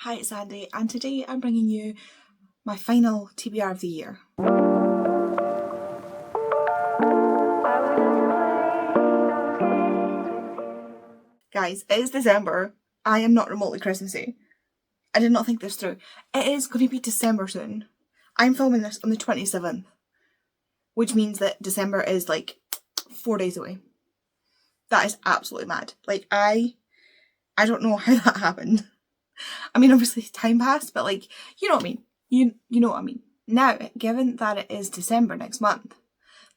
Hi, it's Andy, and today I'm bringing you my final TBR of the year. Guys, it is December. I am not remotely Christmassy. I did not think this through. It is going to be December soon. I'm filming this on the 27th, which means that December is like 4 days away. That is absolutely mad. Like, I don't know how that happened. I mean, obviously time passed, but like, you know what I mean. You know what I mean. Now, given that it is December next month,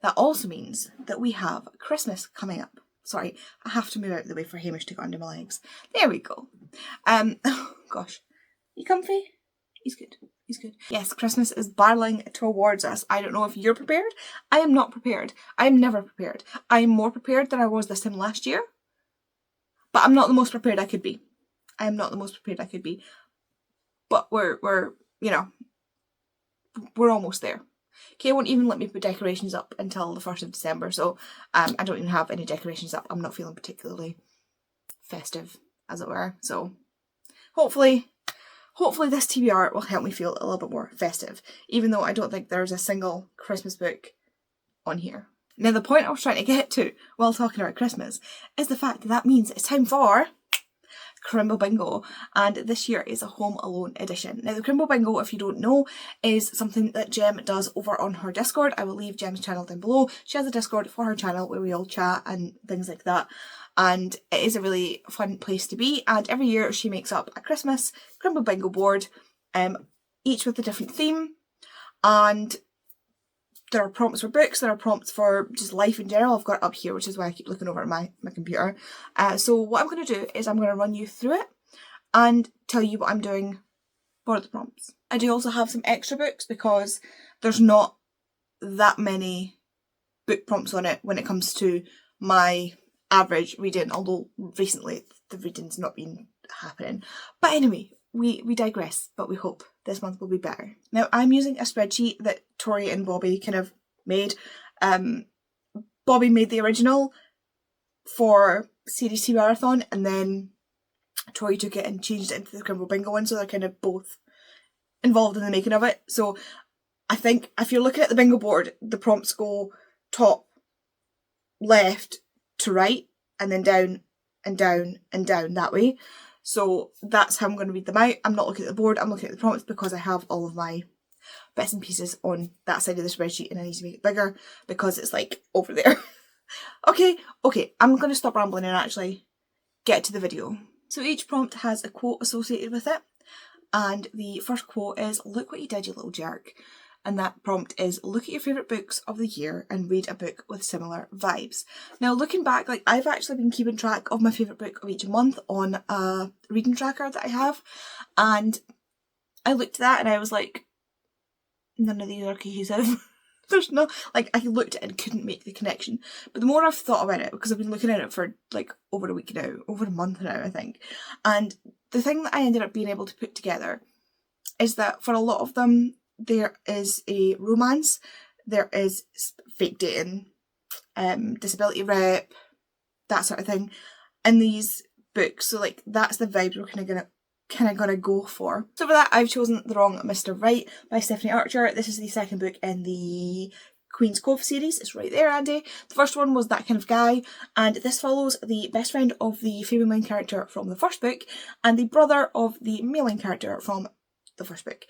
that also means that we have Christmas coming up. Sorry, I have to move out of the way for Hamish to go under my legs. There we go. Oh gosh. You comfy? He's good. He's good. Yes, Christmas is barreling towards us. I don't know if you're prepared. I am not prepared. I am never prepared. I am more prepared than I was this time last year. But I'm not the most prepared I could be. I am not the most prepared I could be. But we're almost there. Kay won't even let me put decorations up until the 1st of December, so I don't even have any decorations up. I'm not feeling particularly festive, as it were. So hopefully this TBR will help me feel a little bit more festive, even though I don't think there's a single Christmas book on here. Now, the point I was trying to get to while talking about Christmas is the fact that means it's time for Crimble Bingo, and this year is a Home Alone edition. Now, the Crimble Bingo, if you don't know, is something that Jem does over on her Discord. I will leave Jem's channel down below. She has a Discord for her channel where we all chat and things like that, and it is a really fun place to be. And every year she makes up a Christmas Crimble Bingo board, each with a different theme, and there are prompts for books, there are prompts for just life in general. I've got it up here, which is why I keep looking over at my computer. So what I'm going to do is I'm going to run you through it and tell you what I'm doing for the prompts. I do also have some extra books because there's not that many book prompts on it when it comes to my average reading, although recently the reading's not been happening. But anyway, we digress, but we hope this month will be better. Now, I'm using a spreadsheet that Tori and Bobby kind of made. Bobby made the original for Series 2 Marathon, and then Tori took it and changed it into the Crimble Bingo one, so they're kind of both involved in the making of it. So I think if you're looking at the bingo board, the prompts go top, left to right, and then down and down and down that way. So that's how I'm going to read them out. I'm not looking at the board, I'm looking at the prompts because I have all of my bits and pieces on that side of the spreadsheet and I need to make it bigger because it's like over there. Okay, I'm going to stop rambling and actually get to the video. So each prompt has a quote associated with it, and the first quote is, "Look what you did, you little jerk." And that prompt is, look at your favourite books of the year and read a book with similar vibes. Now, looking back, like, I've actually been keeping track of my favourite book of each month on a reading tracker that I have, and I looked at that and I was like, none of these are cohesive. There's no, like, I looked at it and couldn't make the connection. But the more I've thought about it, because I've been looking at it for like over a week now, over a month now, I think, and the thing that I ended up being able to put together is that for a lot of them, there is a romance, there is fake dating, disability rep, that sort of thing in these books. So like that's the vibes we're kind of gonna go for. So for that, I've chosen The Wrong Mr. Right by Stephanie Archer. This is the second book in the Queen's Cove series. It's right there, Andy. The first one was That Kind of Guy, and this follows the best friend of the female main character from the first book and the brother of the male main character from the first book.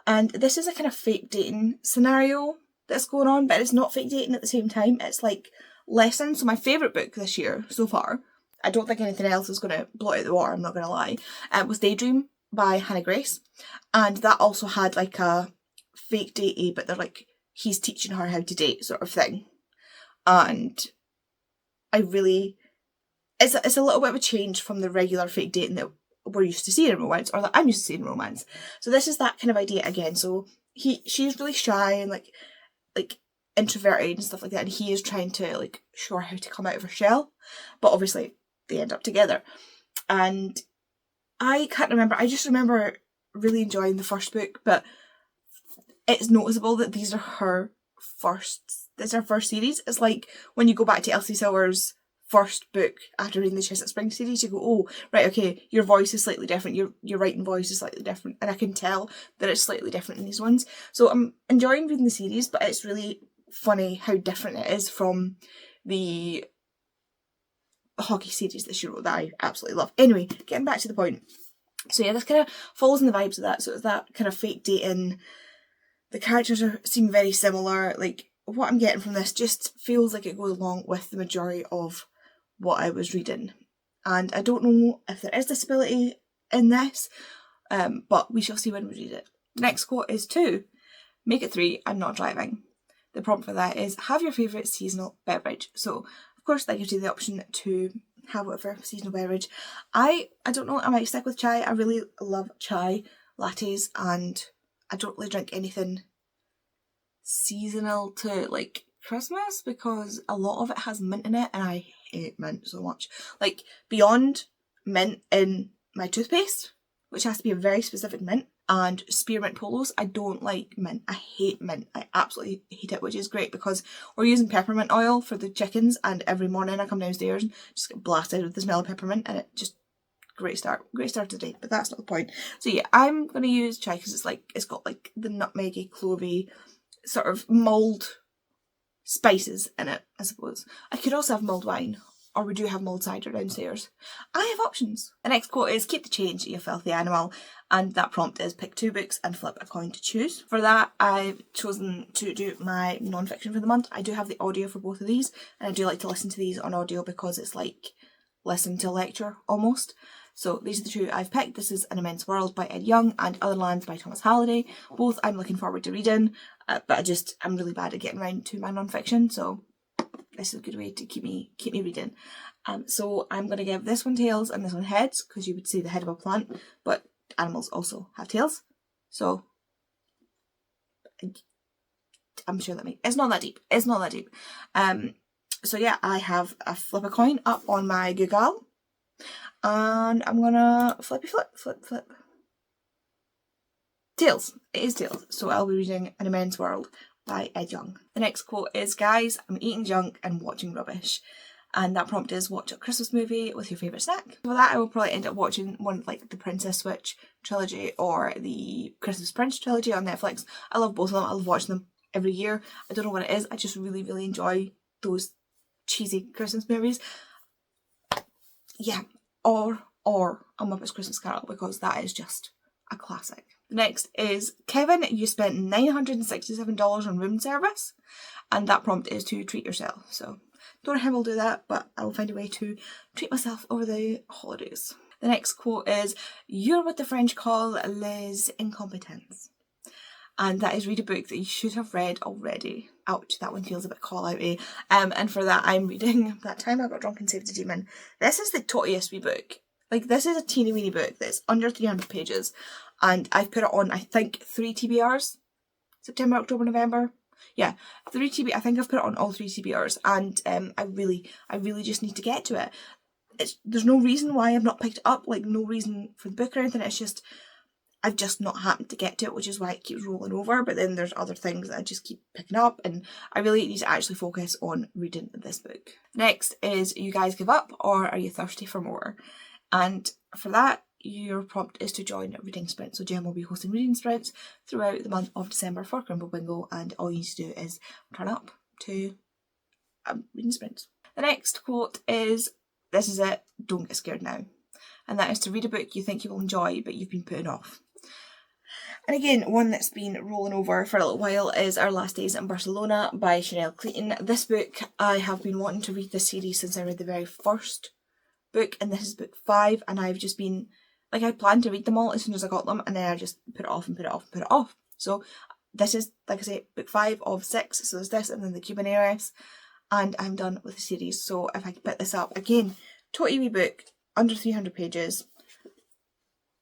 And this is a kind of fake dating scenario that's going on, but it's not fake dating at the same time. It's like lessons. So my favourite book this year so far, I don't think anything else is going to blow out the water, I'm not going to lie, was Daydream by Hannah Grace. And that also had like a fake datey, but they're like, he's teaching her how to date sort of thing. And I really, it's a little bit of a change from the regular fake dating that we're used to seeing in romance, or that I'm used to seeing in romance. So this is that kind of idea again. So she's really shy and like introverted and stuff like that, and he is trying to like show her how to come out of her shell, but obviously they end up together. And I can't remember, I just remember really enjoying the first book, but it's noticeable that this is her first series. It's like when you go back to Elsie Silver's first book after reading the Chestnut Spring series. You go, oh, right, okay, your voice is slightly different, your writing voice is slightly different, and I can tell that it's slightly different in these ones. So I'm enjoying reading the series, but it's really funny how different it is from the hockey series that she wrote that I absolutely love. Anyway, getting back to the point. So yeah, this kind of falls in the vibes of that. So it's that kind of fake dating. The characters seem very similar. Like, what I'm getting from this just feels like it goes along with the majority of what I was reading. And I don't know if there is disability in this, but we shall see when we read it. The next quote is 2. Make it 3, I'm not driving. The prompt for that is, have your favourite seasonal beverage. So, of course, that gives you the option to have whatever seasonal beverage. I don't know, I might stick with chai. I really love chai lattes, and I don't really drink anything seasonal to like Christmas because a lot of it has mint in it, and I hate mint so much. Like, beyond mint in my toothpaste, which has to be a very specific mint, and spearmint polos, I don't like mint. I hate mint. I absolutely hate it, which is great because we're using peppermint oil for the chickens, and every morning I come downstairs and just get blasted with the smell of peppermint, and it just great start to the day. But that's not the point. So yeah, I'm gonna use chai because it's got like the nutmeggy, clovey sort of mulled spices in it, I suppose. I could also have mulled wine, or we do have mulled cider downstairs. I have options. The next quote is, keep the change, you filthy animal. And that prompt is, pick 2 books and flip a coin to choose. For that, I've chosen to do my non-fiction for the month. I do have the audio for both of these, and I do like to listen to these on audio because it's like listen to a lecture almost. So these are the 2 I've picked. This is An Immense World by Ed Young and Other Lands by Thomas Halliday. Both I'm looking forward to reading, but I'm really bad at getting around to my non-fiction, so this is a good way to keep me reading. So I'm going to give this one tails and this one heads, because you would say the head of a plant, but animals also have tails. So I'm sure it's not that deep. It's not that deep. So yeah, I have a flip a coin up on my Google, and I'm gonna flip. Tails. It is tails. So I'll be reading An Immense World by Ed Young. The next quote is, guys, I'm eating junk and watching rubbish. And that prompt is, watch a Christmas movie with your favourite snack. For that, I will probably end up watching one like the Princess Switch trilogy or the Christmas Prince trilogy on Netflix. I love both of them. I love watching them every year. I don't know what it is. I just really, really enjoy those cheesy Christmas movies. Yeah. Or A Muppet's Christmas Carol, because that is just a classic. The next is, Kevin, you spent $967 on room service, and that prompt is to treat yourself. So don't know how I'll do that, but I will find a way to treat myself over the holidays. The next quote is, you're what the French call les incompetents. And that is, read a book that you should have read already. Ouch, that one feels a bit call-out-y. And for that, I'm reading That Time I Got Drunk and Saved a Demon. This is the tottiest wee book. Like, this is a teeny weeny book that's under 300 pages. And I've put it on, I think, 3 TBRs. September, October, November. Yeah, 3 TBRs. I think I've put it on all 3 TBRs. And I really just need to get to it. There's no reason why I've not picked it up. Like, no reason for the book or anything. It's just, I've just not happened to get to it, which is why it keeps rolling over. But then there's other things that I just keep picking up, and I really need to actually focus on reading this book. Next is, you guys give up, or are you thirsty for more? And for that, your prompt is to join reading sprints. So Jem will be hosting reading sprints throughout the month of December for Crimble Bingo, and all you need to do is turn up to reading sprints. The next quote is, this is it, don't get scared now. And that is to read a book you think you will enjoy, but you've been putting off. And again, one that's been rolling over for a little while is Our Last Days in Barcelona by Chanel Clayton. This book, I have been wanting to read this series since I read the very first book, and this is book 5, and I've just been, like, I planned to read them all as soon as I got them, and then I just put it off and put it off and put it off. So this is, like I say, book 5 of 6, so there's this and then The Cuban Heiress, and I'm done with the series. So if I could pick this up, again, totally wee book, under 300 pages,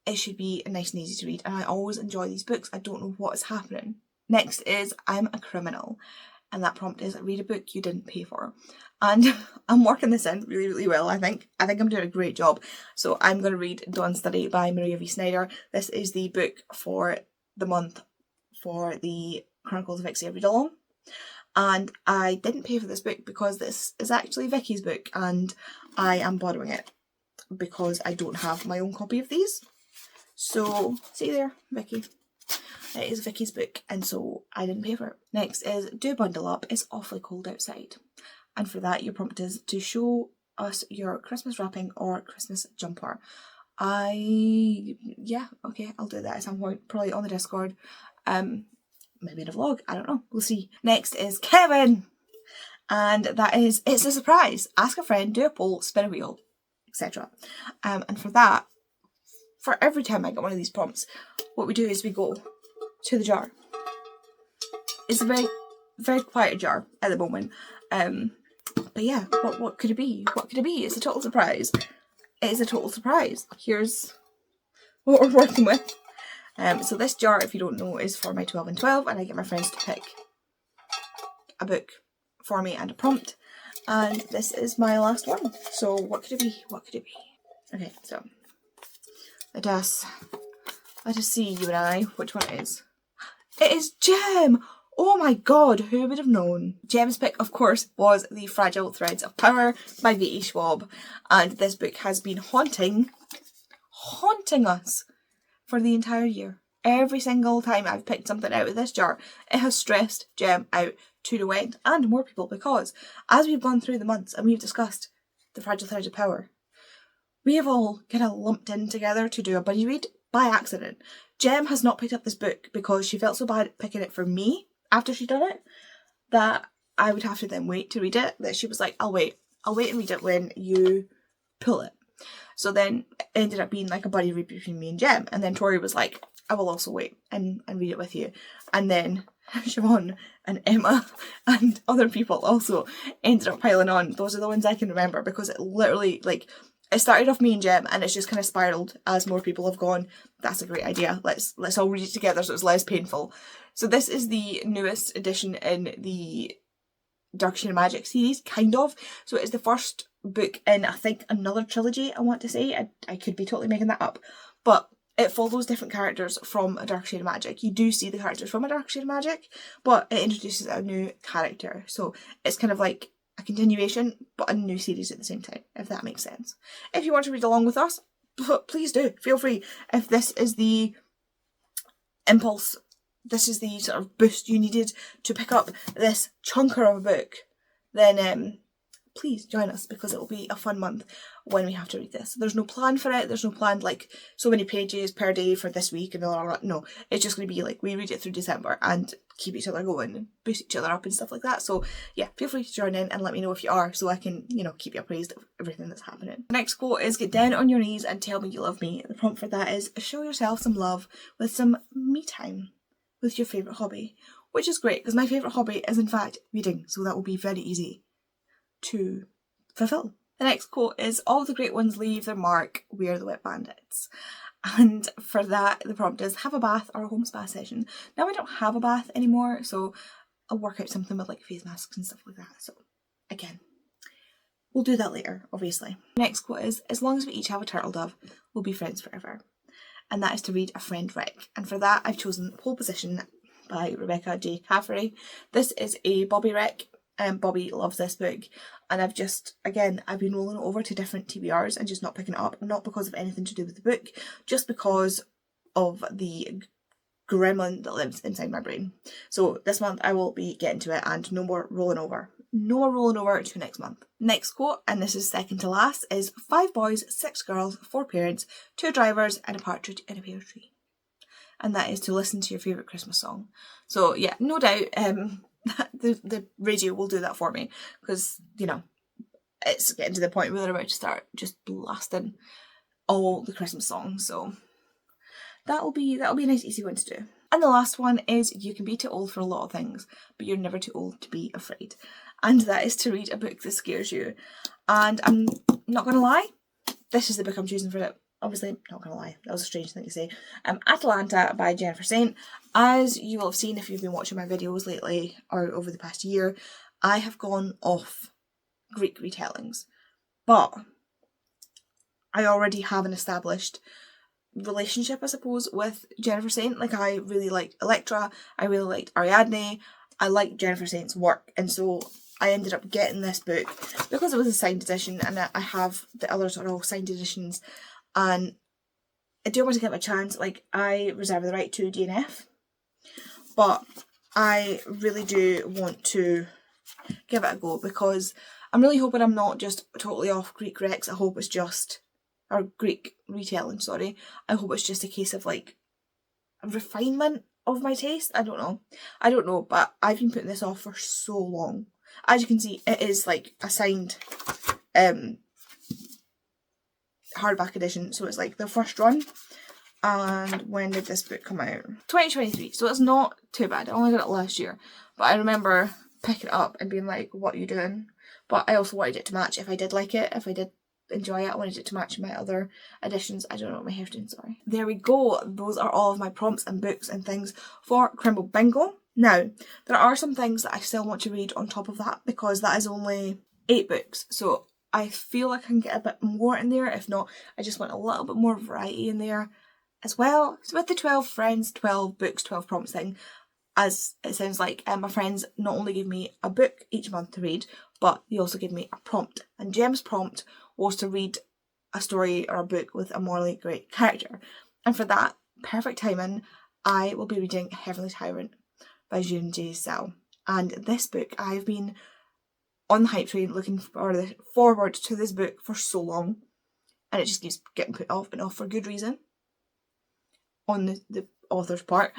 it should be nice and easy to read, and I always enjoy these books. I don't know what is happening. Next is I'm a Criminal, and that prompt is, read a book you didn't pay for. And I'm working this in really, really well, I think. I think I'm doing a great job. So I'm going to read Dawn Study by Maria V. Snyder. This is the book for the month for the Chronicles of Ixia Read Along. And I didn't pay for this book because this is actually Vicky's book and I am borrowing it because I don't have my own copy of these. So, see there, Vicky. It is Vicky's book and so I didn't pay for it. Next is Do Bundle Up, It's Awfully Cold Outside. And for that your prompt is to show us your Christmas wrapping or Christmas jumper. Yeah, okay, I'll do that at some point, probably on the Discord. Maybe in a vlog, I don't know, we'll see. Next is Kevin. And that is, it's a surprise. Ask a friend, do a poll, spin a wheel, etc. And for that, for every time I get one of these prompts, what we do is we go to the jar. It's a very, very quiet jar at the moment. But yeah, what could it be? What could it be? It's a total surprise. It is a total surprise. Here's what we're working with. So this jar, if you don't know, is for my 12 and 12, and I get my friends to pick a book for me and a prompt. And this is my last one. So what could it be? What could it be? Okay, so let us see, you and I, which one it is. It is Jem! Oh my god, who would have known? Jem's pick, of course, was The Fragile Threads of Power by V.E. Schwab. And this book has been haunting us for the entire year. Every single time I've picked something out of this jar, it has stressed Jem out to no end, and more people, because as we've gone through the months and we've discussed The Fragile Threads of Power, we have all kind of lumped in together to do a buddy read by accident. Jem has not picked up this book because she felt so bad picking it for me after she'd done it that I would have to then wait to read it, that she was like, I'll wait and read it when you pull it. So then it ended up being like a buddy read between me and Jem, and then Tori was like, I will also wait and read it with you. And then Siobhan and Emma and other people also ended up piling on. Those are the ones I can remember because it literally, like, it started off me and Jem and it's just kind of spiraled as more people have gone, that's a great idea, let's all read it together so it's less painful. So this is the newest edition in the Dark Shade of Magic series, kind of. So it's the first book in, I think, another trilogy, I want to say. I could be totally making that up. But it follows different characters from A Dark Shade of Magic. You do see the characters from A Dark Shade of Magic, but it introduces a new character. So it's kind of like a continuation, but a new series at the same time, if that makes sense. If you want to read along with us, please do. Feel free. If this is the impulse, this is the sort of boost you needed to pick up this chunker of a book, then please join us, because it will be a fun month when we have to read this. There's no plan for it. There's no plan like so many pages per day for this week and blah, blah, blah. No, it's just going to be like we read it through December and keep each other going and boost each other up and stuff like that. So yeah, feel free to join in and let me know if you are, so I can, you know, keep you appraised of everything that's happening. The next quote is, get down on your knees and tell me you love me. The prompt for that is, show yourself some love with some me time with your favourite hobby, which is great because my favourite hobby is in fact reading, so that will be very easy to fulfill. The next quote is, all the great ones leave their mark, we are the wet bandits. And for that the prompt is, have a bath or a home spa session. Now I don't have a bath anymore, so I'll work out something with like face masks and stuff like that. So again, we'll do that later, obviously. The next quote is, as long as we each have a turtle dove, we'll be friends forever. And that is to read A Friend Wreck. And for that I've chosen Pole Position by Rebecca J. Caffery. This is a Bobby wreck. Bobby loves this book, and I've been rolling it over to different TBRs and just not picking it up, not because of anything to do with the book, just because of the gremlin that lives inside my brain. So this month I will be getting to it, and no more rolling over. No more rolling over to next month. Next quote, and this is second to last, is 5 boys, 6 girls, 4 parents, 2 drivers and a partridge in a pear tree. And that is to listen to your favourite Christmas song. So yeah, no doubt the radio will do that for me, because, you know, it's getting to the point where they're about to start just blasting all the Christmas songs. So that'll be a nice easy one to do. And the last one is, you can be too old for a lot of things, but you're never too old to be afraid. And that is to read a book that scares you. And I'm not gonna lie, this is the book I'm choosing for it. Obviously, not gonna lie, that was a strange thing to say. Atalanta by Jennifer Saint. As you will have seen if you've been watching my videos lately or over the past year, I have gone off Greek retellings. But I already have an established relationship, I suppose, with Jennifer Saint. Like, I really liked Electra, I really liked Ariadne, I like Jennifer Saint's work, and so I ended up getting this book because it was a signed edition, and I have the others are all signed editions, and I do want to give it a chance. Like, I reserve the right to DNF, but I really do want to give it a go because I'm really hoping I'm not just totally off Greek Rex. I hope it's just, or Greek retelling, sorry. I hope it's just a case of like a refinement of my taste. I don't know, but I've been putting this off for so long. As you can see, it is like a signed hardback edition, so it's like the first run. And when did this book come out? 2023, so it's not too bad. I only got it last year, but I remember picking it up and being like, what are you doing? But I also wanted it to match, if I did like it, if I did enjoy it, I wanted it to match my other editions. I don't know what my hair's doing, sorry. There we go. Those are all of my prompts and books and things for Crimble Bingo. Now, there are some things that I still want to read on top of that because that is only 8 books. So I feel like I can get a bit more in there. If not, I just want a little bit more variety in there as well. So with the 12 friends, 12 books, 12 prompts thing, as it sounds like, my friends not only gave me a book each month to read, but they also gave me a prompt. And Gem's prompt was to read a story or a book with a morally great character. And for that, perfect timing, I will be reading Heavenly Tyrant by June J. Sell. And this book, I've been on the hype train looking forward to this book for so long, and it just keeps getting put off and off for good reason on the author's part.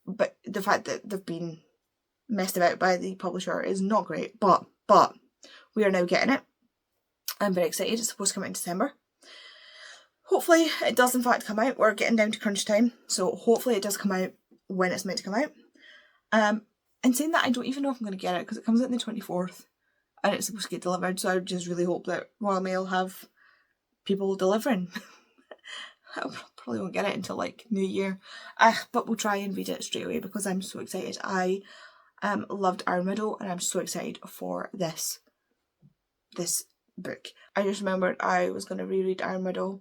But the fact that they've been messed about by the publisher is not great, but we are now getting it. I'm very excited. It's supposed to come out in December. Hopefully it does in fact come out. We're getting down to crunch time, so hopefully it does come out when it's meant to come out. And saying that, I don't even know if I'm going to get it because it comes out on the 24th and it's supposed to get delivered, so I just really hope that Royal Mail have people delivering. I probably won't get it until like New Year, but we'll try and read it straight away because I'm so excited. I loved Iron Widow and I'm so excited for this book. I just remembered I was going to reread Iron Widow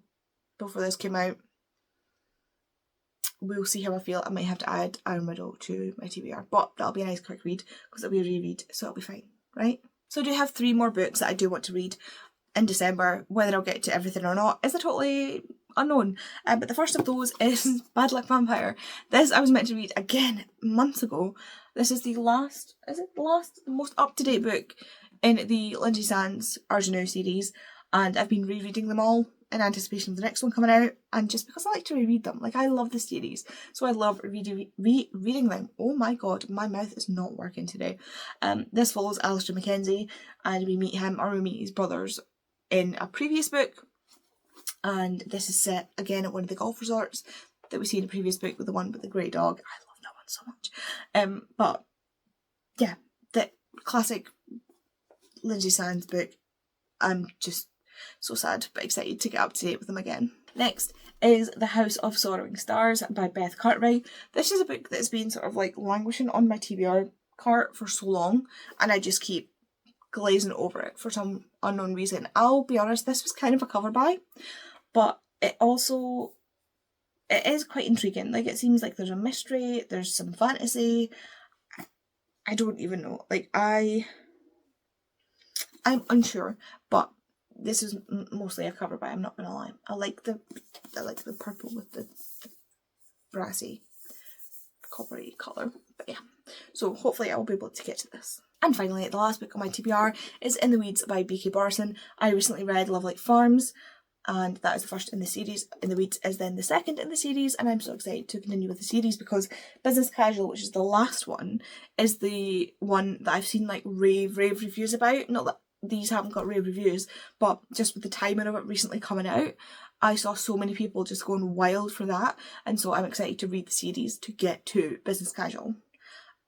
before this came out. We'll see how I feel. I might have to add Iron Widow to my TBR, but that'll be a nice quick read because it'll be a reread, so it'll be fine, right? So I do have 3 more books that I do want to read in December. Whether I'll get to everything or not is a totally unknown. But the first of those is Bad Luck Vampire. This I was meant to read again months ago. This is the last, the most up-to-date book in the Lindsay Sands Arjanu series, and I've been rereading them all in anticipation of the next one coming out, and just because I like to reread them. Like, I love the series, so I love rereading them. Oh my god, my mouth is not working today. This follows Alistair Mackenzie, and we meet him, or we meet his brothers in a previous book, and this is set again at one of the golf resorts that we see in the previous book with the one with the grey dog. I love that one so much. But yeah, the classic Lindsay Sands book. I'm just so sad but excited to get up to date with them again. Next is The House of Sorrowing Stars by Beth Cartwright. This is a book that's been sort of like languishing on my TBR cart for so long, and I just keep glazing over it for some unknown reason. I'll be honest, this was kind of a cover buy, but it is quite intriguing. Like, it seems like there's a mystery, there's some fantasy. I don't even know. Like, I'm unsure, but this is mostly a cover buy, I'm not gonna lie. I like the purple with the brassy coppery colour, but yeah. So hopefully I will be able to get to this. And finally, the last book on my TBR is In the Weeds by B.K. Barson. I recently read Love Like Farms, and that is the first in the series. In the Weeds is then the second in the series, and I'm so excited to continue with the series because Business Casual, which is the last one, is the one that I've seen like rave reviews about. Not that these haven't got rave reviews, but just with the timing of it recently coming out, I saw so many people just going wild for that, and so I'm excited to read the series to get to Business Casual.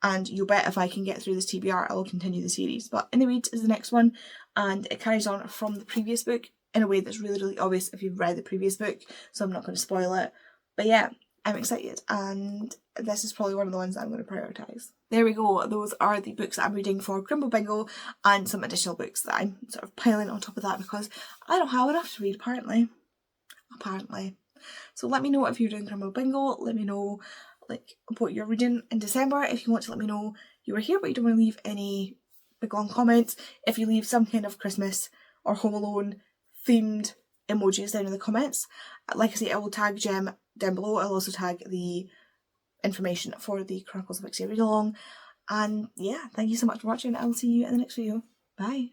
And you'll bet if I can get through this TBR, I will continue the series. But In the Weeds is the next one, and it carries on from the previous book in a way that's really, really obvious if you've read the previous book, so I'm not going to spoil it. But yeah, I'm excited, and this is probably one of the ones that I'm going to prioritise. There we go, those are the books that I'm reading for Crimble Bingo, and some additional books that I'm sort of piling on top of that because I don't have enough to read, apparently. So let me know if you're doing Crimble Bingo, let me know like what you're reading in December. If you want to let me know you were here but you don't want to leave any big long comments, if you leave some kind of Christmas or Home Alone themed emojis down in the comments, like I say, I will tag Jem down below. I'll also tag the information for the Chronicles of Pixie read along. And yeah, thank you so much for watching. I'll see you in the next video. Bye.